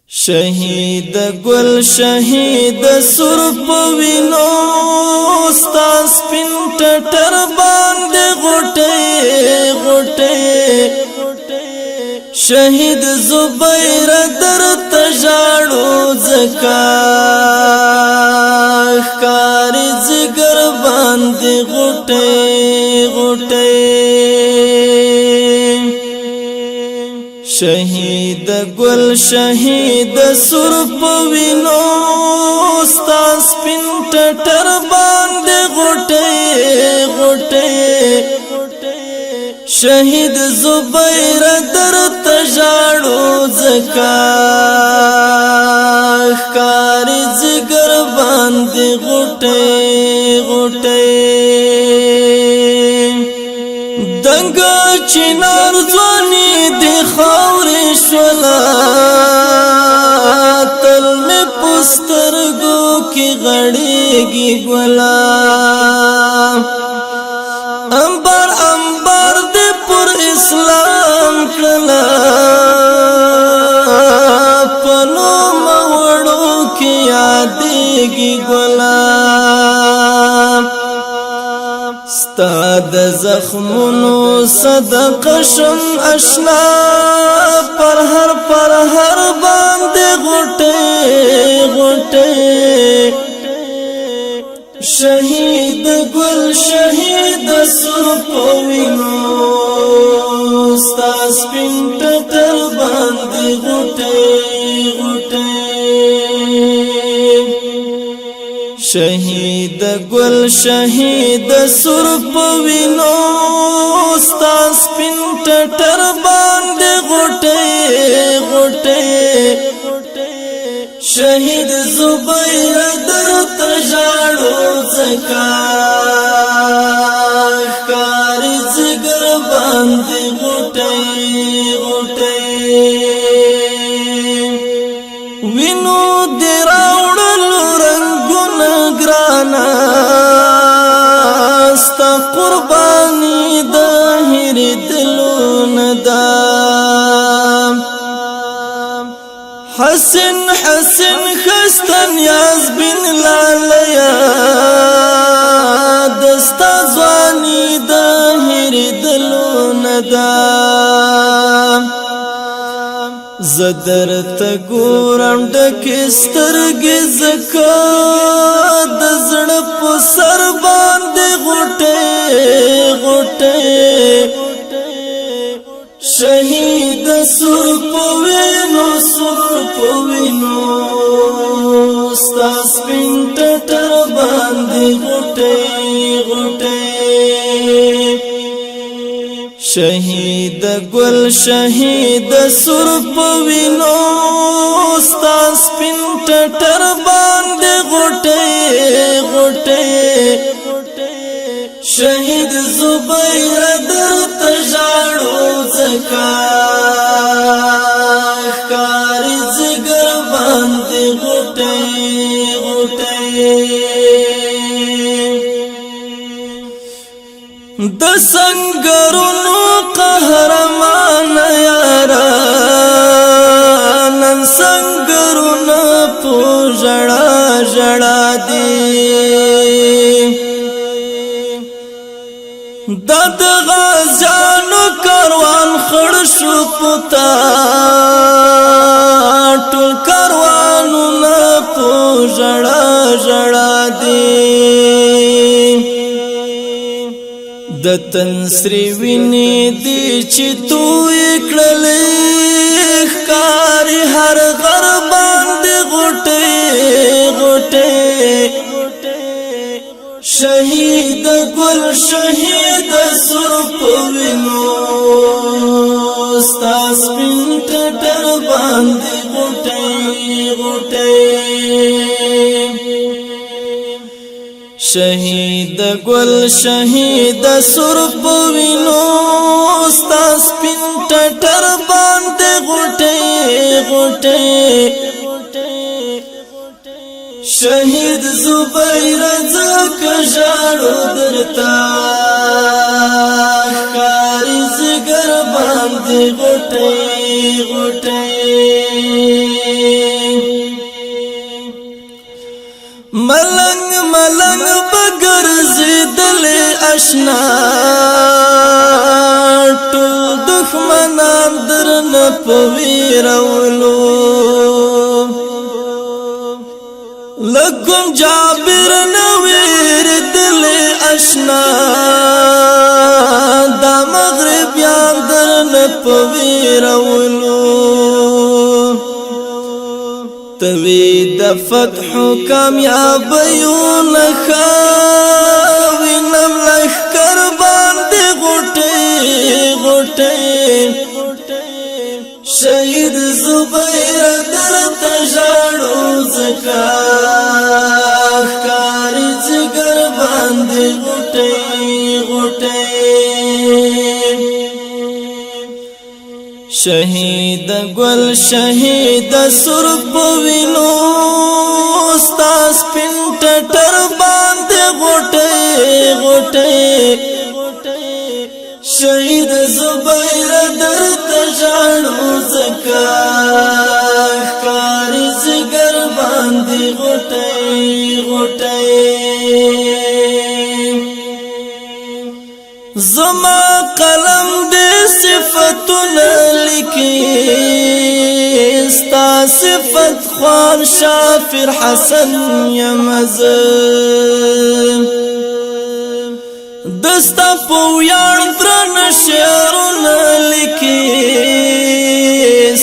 شهید گل شهید سر پوینو ستا سپین ټټر باندې غټه غټه شهید زبیر در تجاړو زکا کاری زګر باندې غټه غټه شهید گل شهید سر پوینو ستا سپین ټټر باندې غټه غټه شهید زبیر در تجاړو زکا کاری زګر باندې غټه غټه دنګ چنار ځواني دی خاورې شولا تل می پسترګو کې غړېږي ګلا انبار انبار دې پر اسلام کړلا پنو موړو کې یادېږي ګلا ستاد زخمونو صدقه شم اشنا پر هر باندې غټه غټه شهید گل شهید سر پوینو ستا سپین ټټر باندې غټه غټه شهید گل شهید سر پوینو ستا سپین ټټر باندې غټه غټه شهید زبیر در تجاړو زکا کاری زګر باندې غټه غټه وینو دراوړلو رنگونه ګرانا ستا قربانی د هر دلو ندا حسن حسن خستن یاز بن لالیا دستا زوانی د هر دلو ندا زدر تګورم ډکسترګې زکا د زړه په سر باندې غټه غټه شهید سر پوینو ستا سپین ټټر باندې غټه غټه شهید گل شهید سر پوینو ستا سپین ټټر باندې غټه غټه شهید زبیر در تجاړو زکا کاری زګر باندې غټه غټه د سنگرونو قهرمان یارا نن سنگرونو په ژړا ژړا دی د غازیانو کاروان خړ شو پتا ټول کاروانونه په ژړا ژړا دی د تنسری ویني دی چې تو کړلې ښکاری هر غر باندې غټه غټه شهید گل شهید سر پوینو ستا سپین ټټر باندې غټه غټه شهید گل شهید سر پوینو ستا سپین ټټر باندې غټه غټه شهید زبیر زکا ژاړو درتا کاری زګر باندې غټه غټه ملنګ بګرځیدل آشنا ټول دښمنان درنه په ویرولو لکم جابر نویردل آشنا دا مغربیان درنه په ویرولو توی د فتح کامیابیون خوینم لشکر باندې غټي شهید زبیر درته ژاړو زکا ښکاري جګر باندې غټي شهید گل شهید سرب وینو استاس پینټر باندې غټي شهید زبیر درته ژاړو زکا ښکاري جګر باندې غټي زما قلم دې صفتونه لیکي ستا صفت خوان شافر حسن یمز دستا په ویاړ درن شعرونه لیکي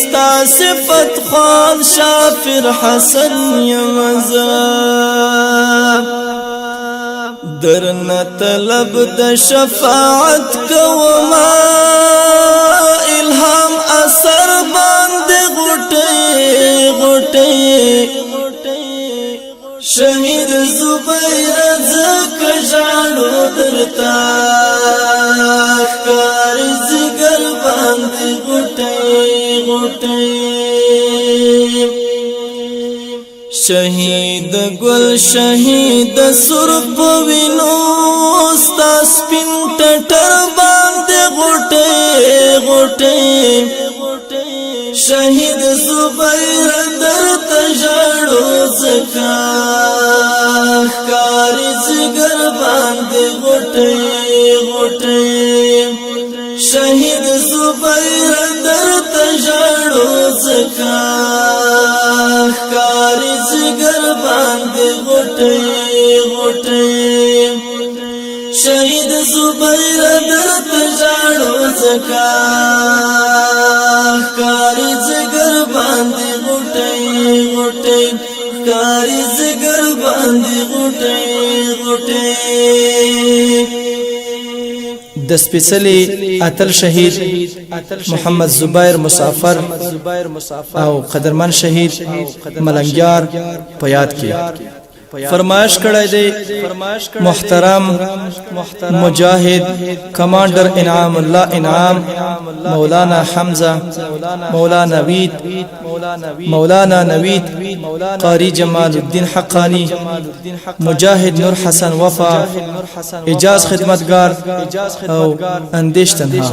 ستا صفت خوان شافر حسن یمز درنا طلب د شفاعت کوما الهام اثر باندې غټي شهید زبیر زکه ژاړو درتا ښکاري جګر باندې غټي شهید گل شهید سرب وینو ستا سپین ټټر باندې غټي شهید زبیر درته ژاړو زکا ښکاري جګر باندې غټي شهید زبیر درته ژاړو زکا ښکاري جګر باندې غټي شهید زبیر درته ژاړو زکا ښکاري جګر باندې غټي ښکاري جګر باندې غټي د سپیڅلي اتل شهید محمد زبیر مسافر او قدرمن شهید ملنګیار په یاد کې فرمایش کړی دی محترم مجاهد کمانډر انعام الله انعام مولانا حمزه مولانا نوید قاری جمال الدین حقانی مجاهد نور حسن وفا اجاز خدمتگار او اندیش تنها